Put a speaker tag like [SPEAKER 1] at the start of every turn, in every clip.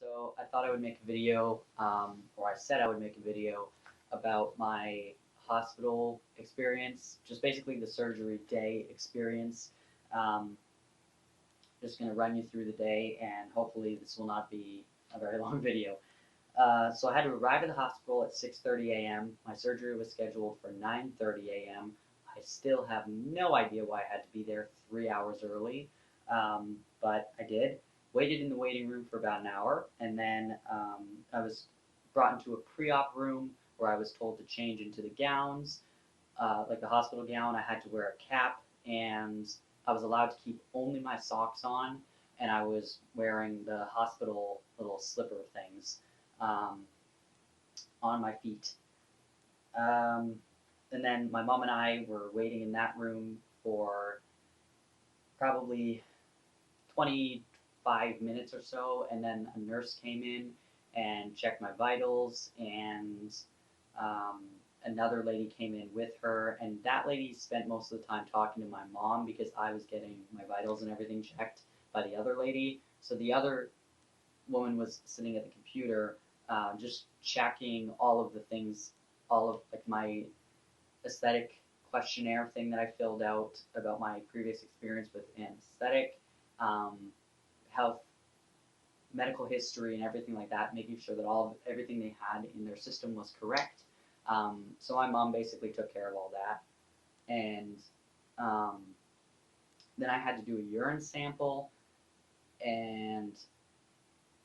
[SPEAKER 1] So I thought I would make a video, or I said I would make a video about my hospital experience, just basically the surgery day experience. Um, just going to run you through the day, and hopefully this will not be a very long video. So I had to arrive at the hospital at 6:30 a.m. My surgery was scheduled for 9:30 a.m. I still have no idea why I had to be there 3 hours early, but I did. Waited in the waiting room for about an hour, and then I was brought into a pre-op room where I was told to change into the gowns, like the hospital gown. I had to wear a cap, and I was allowed to keep only my socks on, and I was wearing the hospital little slipper things um, on my feet. Um, and then my mom and I were waiting in that room for probably 25 minutes or so, and then a nurse came in and checked my vitals, and um, another lady came in with her, and that lady spent most of the time talking to my mom because I was getting my vitals and everything checked by the other lady. So the other woman was sitting at the computer, just checking all of the things, all of like my aesthetic questionnaire thing that I filled out about my previous experience with anesthetic, um, health, medical history, and everything like that, making sure that everything they had in their system was correct. So my mom basically took care of all that, and um, then I had to do a urine sample, and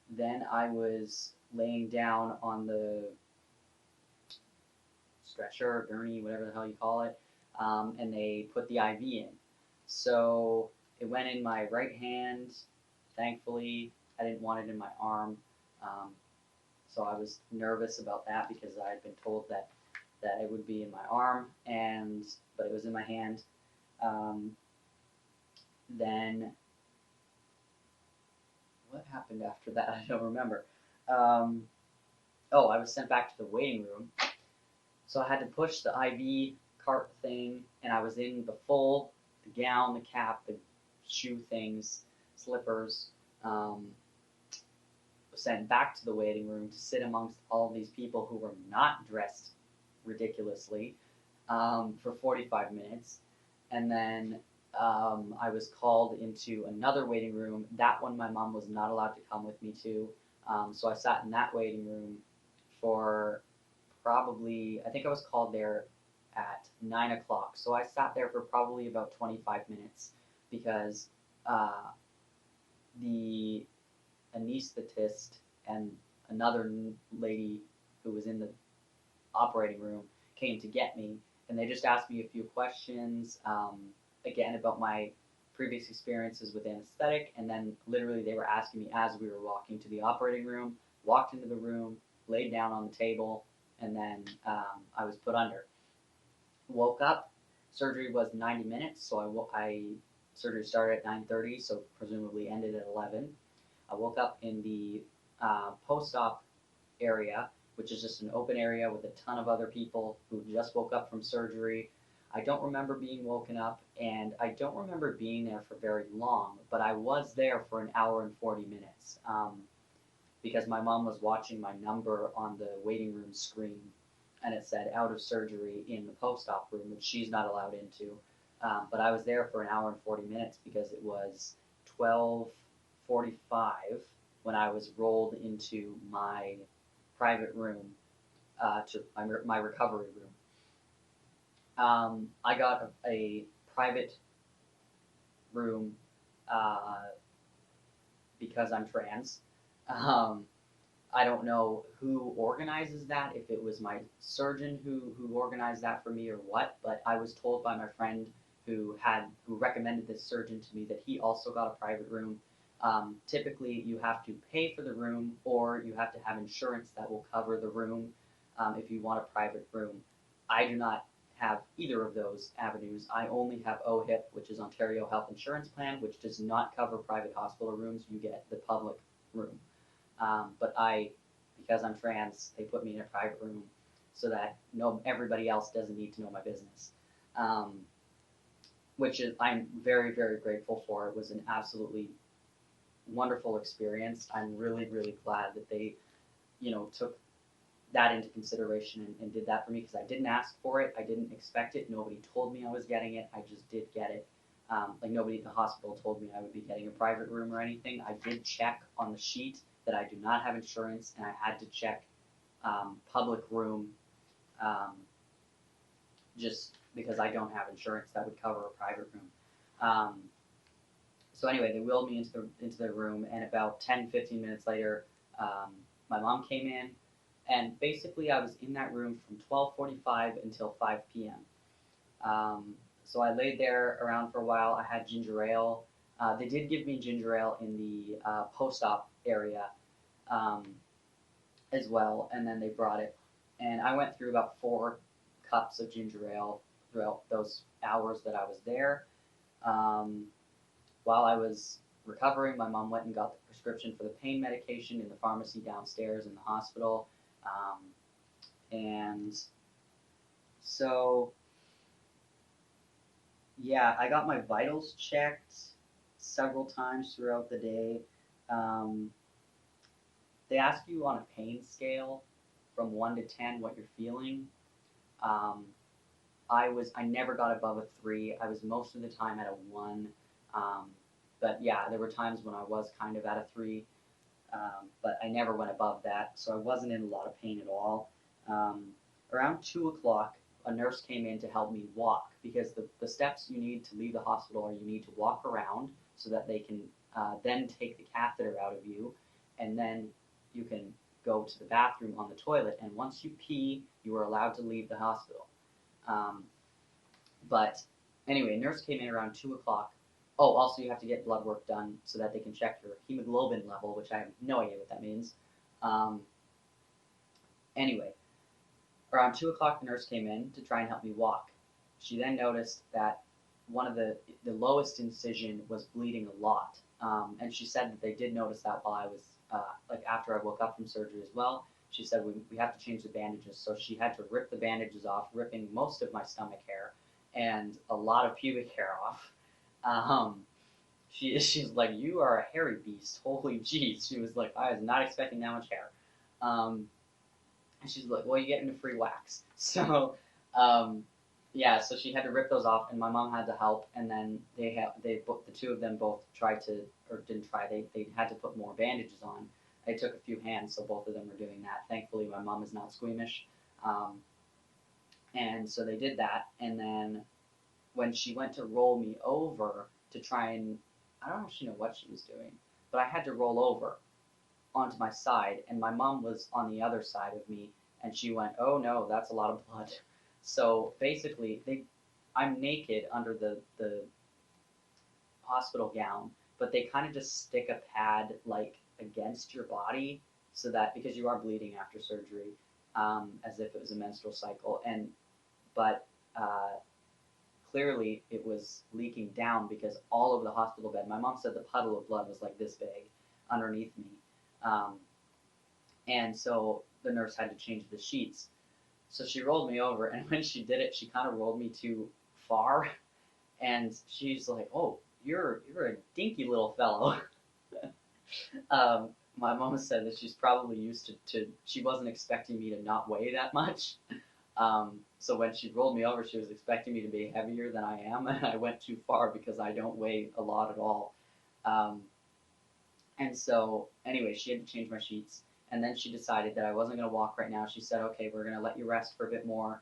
[SPEAKER 1] then I was laying down on the stretcher, gurney, whatever the hell you call it, and they put the IV in. So it went in my right hand. Thankfully, I didn't want it in my arm, um, so I was nervous about that because I had been told that it would be in my arm, and but it was in my hand. Um, then what happened after that? I don't remember. Um, oh, I was sent back to the waiting room. So I had to push the IV cart thing, and I was in the gown, the cap, the shoe things, slippers. Was sent back to the waiting room to sit amongst all of these people who were not dressed ridiculously for 45 minutes. And then I was called into another waiting room. That one my mom was not allowed to come with me to. So I sat in that waiting room for probably, I think I was called there at 9 o'clock. So I sat there for probably about 25 minutes because uh, the anesthetist and another lady who was in the operating room came to get me, and they just asked me a few questions, again about my previous experiences with anesthetic, and then literally they were asking me as we were walking to the operating room, walked into the room, laid down on the table, and then I was put under. Woke up. Surgery was 90 minutes, so surgery started at 9:30, so presumably ended at 11. I woke up in the post-op area, which is just an open area with a ton of other people who just woke up from surgery. I don't remember being woken up, and I don't remember being there for very long, but I was there for an hour and 40 minutes because my mom was watching my number on the waiting room screen, and it said out of surgery in the post-op room, which she's not allowed into. But I was there for an hour and 40 minutes because it was 12:45 when I was rolled into my private room, to my recovery room. I got a private room uh, because I'm trans. Um, I don't know who organizes that, if it was my surgeon who organized that for me or what, but I was told by my friend who recommended this surgeon to me that he also got a private room. Typically, you have to pay for the room, or you have to have insurance that will cover the room if you want a private room. I do not have either of those avenues. I only have OHIP, which is Ontario Health Insurance Plan, which does not cover private hospital rooms. You get the public room. But because I'm trans, they put me in a private room so that everybody else doesn't need to know my business. Which is I'm very, very grateful for. It was an absolutely wonderful experience. I'm really, really glad that they, took that into consideration and did that for me because I didn't ask for it. I didn't expect it. Nobody told me I was getting it. I just did get it. Like nobody at the hospital told me I would be getting a private room or anything. I did check on the sheet that I do not have insurance, and I had to check public room just because I don't have insurance that would cover a private room. Um, so anyway, they wheeled me into the room, and about 10, 15 minutes later, my mom came in, and basically I was in that room from 12:45 until 5 p.m. So I laid there around for a while. I had ginger ale. They did give me ginger ale in the post-op area um, as well, and then they brought it. And I went through about 4 cups of ginger ale throughout those hours that I was there. Um, while I was recovering, my mom went and got the prescription for the pain medication in the pharmacy downstairs in the hospital. And so, yeah, I got my vitals checked several times throughout the day. Um, they ask you on a pain scale from 1 to 10 what you're feeling. Um, I never got above a 3. I was most of the time at a 1. Um, but yeah, there were times when I was kind of at a 3, but I never went above that, so I wasn't in a lot of pain at all. Um, Around 2 o'clock, a nurse came in to help me walk because the steps you need to leave the hospital are you need to walk around so that they can then take the catheter out of you, and then you can go to the bathroom on the toilet. And once you pee, you are allowed to leave the hospital. Um, but anyway, a nurse came in around 2 o'clock. Oh, also you have to get blood work done so that they can check your hemoglobin level, which I have no idea what that means. Um, anyway, around 2 o'clock, the nurse came in to try and help me walk. She then noticed that one of the lowest incision was bleeding a lot. And she said that they did notice that while I was, like after I woke up from surgery as well. She said we have to change the bandages. So she had to rip the bandages off, ripping most of my stomach hair and a lot of pubic hair off. Um, she's like, you are a hairy beast. Holy jeez. She was like, I was not expecting that much hair. Um, and she's like, well, you get into free wax. So, yeah, so she had to rip those off, and my mom had to help. And then the two of them both tried to, or didn't try. They had to put more bandages on. I took a few hands, so both of them were doing that. Thankfully, my mom is not squeamish, and so they did that. And then when she went to roll me over to try and, I don't actually know what she was doing, but I had to roll over onto my side, and my mom was on the other side of me, and she went, "Oh no, that's a lot of blood." So basically, I'm naked under the hospital gown, but they kind of just stick a pad like against your body so that because you are bleeding after surgery, as if it was a menstrual cycle, and but clearly it was leaking down because all over the hospital bed. My mom said the puddle of blood was like this big underneath me. Um, and so the nurse had to change the sheets. So she rolled me over, and when she did it, she kind of rolled me too far. And she's like, "Oh, you're a dinky little fellow." My mom said that she's probably used to she wasn't expecting me to not weigh that much. So when she rolled me over, she was expecting me to be heavier than I am, and I went too far because I don't weigh a lot at all. Um, and so anyway, she had to change my sheets, and then she decided that I wasn't going to walk right now. She said, "Okay, we're going to let you rest for a bit more."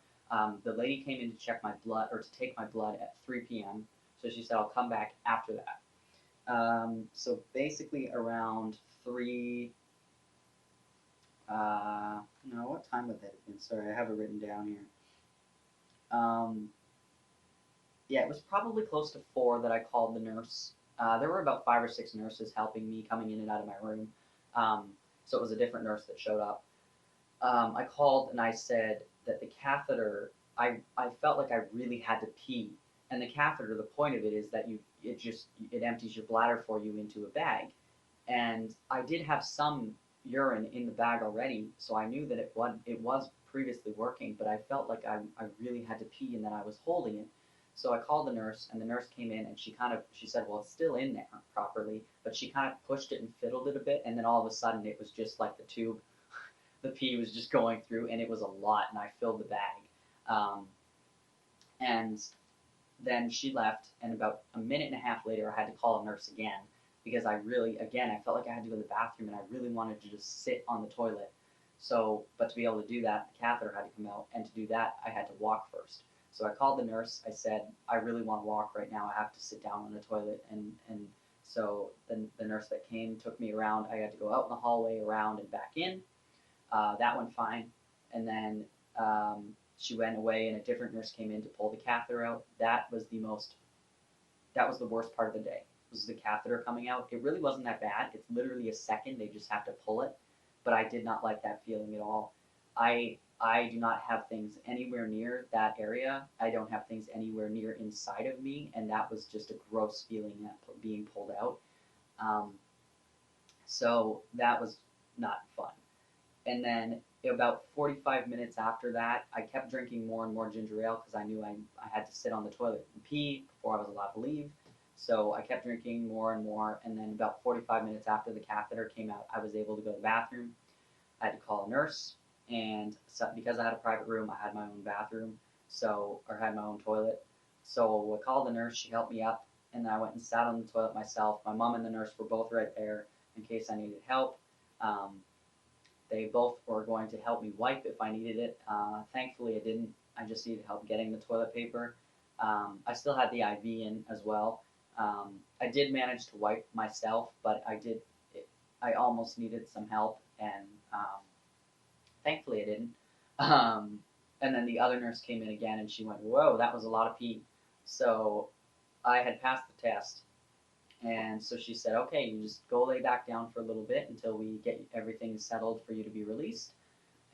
[SPEAKER 1] The lady came in to check my blood, or to take my blood at 3 p.m. So she said, "I'll come back after that." So basically around 3, no, what time would that have been? Sorry, I have it written down here. Yeah, it was probably close to 4 that I called the nurse. There were about 5 or 6 nurses helping me coming in and out of my room. So it was a different nurse that showed up. I called and I said that the catheter, I felt like I really had to pee. And the catheter, the point of it is that it empties your bladder for you into a bag. And I did have some urine in the bag already, so I knew that it was previously working, but I felt like I really had to pee and that I was holding it. So I called the nurse, and the nurse came in, and she said, well, it's still in there properly, but she kind of pushed it and fiddled it a bit, and then all of a sudden it was just like the tube, the pee was just going through, and it was a lot, and I filled the bag. Um, and then she left, and about a minute and a half later, I had to call a nurse again because again, I felt like I had to go to the bathroom, and I really wanted to just sit on the toilet. So, but to be able to do that, the catheter had to come out, and to do that, I had to walk first. So I called the nurse. I said, I really want to walk right now. I have to sit down on the toilet, and so the nurse that came took me around. I had to go out in the hallway, around, and back in. That went fine, and then she went away, and a different nurse came in to pull the catheter out. That was the worst part of the day. Was the catheter coming out. It really wasn't that bad. It's literally a second. They just have to pull it, but I did not like that feeling at all. I do not have things anywhere near that area. I don't have things anywhere near inside of me, and that was just a gross feeling being pulled out. Um, so that was not fun. And then about 45 minutes after that, I kept drinking more and more ginger ale because I knew I had to sit on the toilet and pee before I was allowed to leave. So I kept drinking more and more. And then about 45 minutes after the catheter came out, I was able to go to the bathroom. I had to call a nurse. And so, because I had a private room, I had my own bathroom, or had my own toilet. So I called the nurse. She helped me up. And then I went and sat on the toilet myself. My mom and the nurse were both right there in case I needed help. Um, they both were going to help me wipe if I needed it. Thankfully, I didn't. I just needed help getting the toilet paper. I still had the IV in as well. I did manage to wipe myself, but I almost needed some help, and thankfully I didn't. Um, and then the other nurse came in again, and she went, "Whoa, that was a lot of pee." So I had passed the test, and so she said, okay, you just go lay back down for a little bit until we get everything settled for you to be released.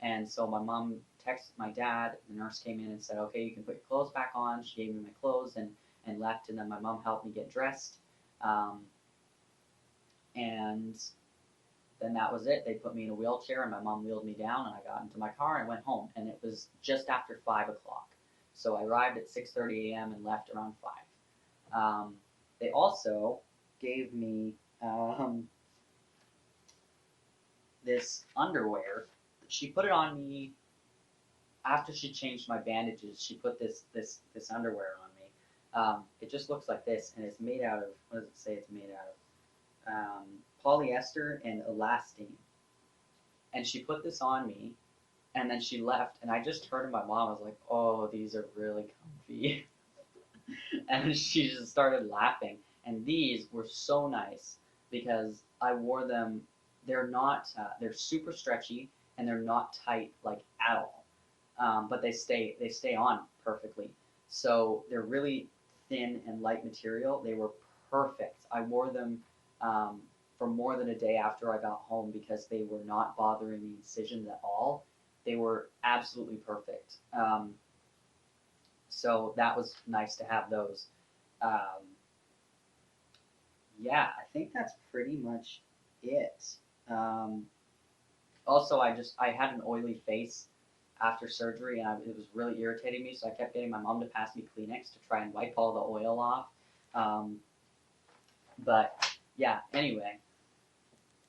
[SPEAKER 1] And so my mom texted my dad. The nurse came in and said, okay, you can put your clothes back on. She gave me my clothes and left. And then my mom helped me get dressed. And then that was it. They put me in a wheelchair, and my mom wheeled me down, and I got into my car and went home. And it was just after 5 o'clock. So I arrived at 6:30 a.m. and left around 5. They also gave me this underwear. She put it on me after she changed my bandages. She put this underwear on me. It just looks like this, and it's made out of, what does it say it's made out of? Polyester and elastane. And she put this on me, and then she left, and I just turned to my mom. I was like, oh, these are really comfy. And she just started laughing. And these were so nice because I wore them. They're super stretchy, and they're not tight like at all. But they stay on perfectly. So they're really thin and light material. They were perfect. I wore them for more than a day after I got home because they were not bothering the incisions at all. They were absolutely perfect. So that was nice to have those. Um, yeah, I think that's pretty much it. Um, Also, I had an oily face after surgery, and it was really irritating me. So I kept getting my mom to pass me Kleenex to try and wipe all the oil off. Um, but yeah, anyway,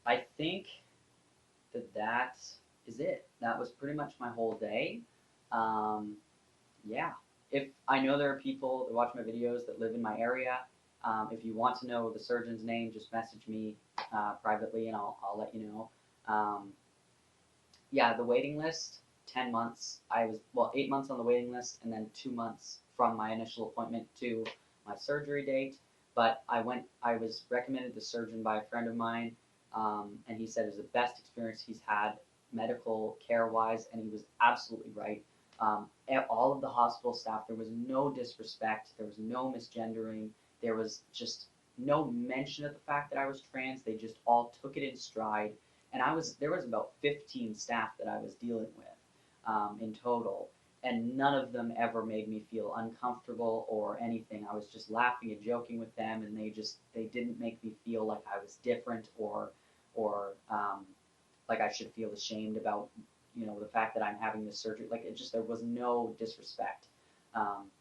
[SPEAKER 1] I think that is it. That was pretty much my whole day. Um, yeah. If I know there are people that watch my videos that live in my area, if you want to know the surgeon's name, just message me privately, and I'll let you know. Yeah, the waiting list, 10 months. I was, well, 8 months on the waiting list, and then 2 months from my initial appointment to my surgery date. But I was recommended the surgeon by a friend of mine, and he said it was the best experience he's had medical care wise, and he was absolutely right. All of the hospital staff, there was no disrespect, there was no misgendering, there was just no mention of the fact that I was trans. They just all took it in stride, and there was about 15 staff that I was dealing with in total, and none of them ever made me feel uncomfortable or anything. I was just laughing and joking with them, and they didn't make me feel like I was different or like I should feel ashamed about the fact that I'm having this surgery. Like there was no disrespect. Um,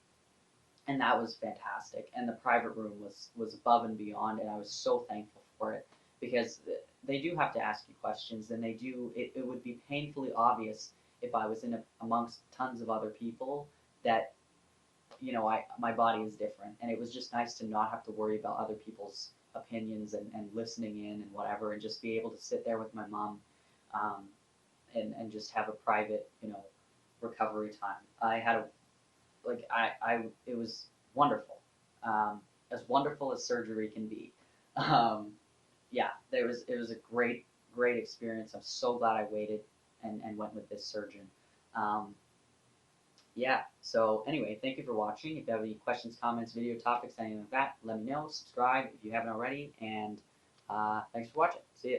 [SPEAKER 1] and that was fantastic. And the private room was above and beyond, and I was so thankful for it because they do have to ask you questions, and they do. It would be painfully obvious if I was amongst tons of other people that my body is different, and it was just nice to not have to worry about other people's opinions and listening in and whatever, and just be able to sit there with my mom, um, and just have a private recovery time. I had a like I it was wonderful, as wonderful as surgery can be. Um, yeah, it was a great experience. I'm so glad I waited and went with this surgeon. Um, yeah. So anyway, thank you for watching. If you have any questions, comments, video topics, anything like that, let me know. Subscribe if you haven't already, and thanks for watching. See ya.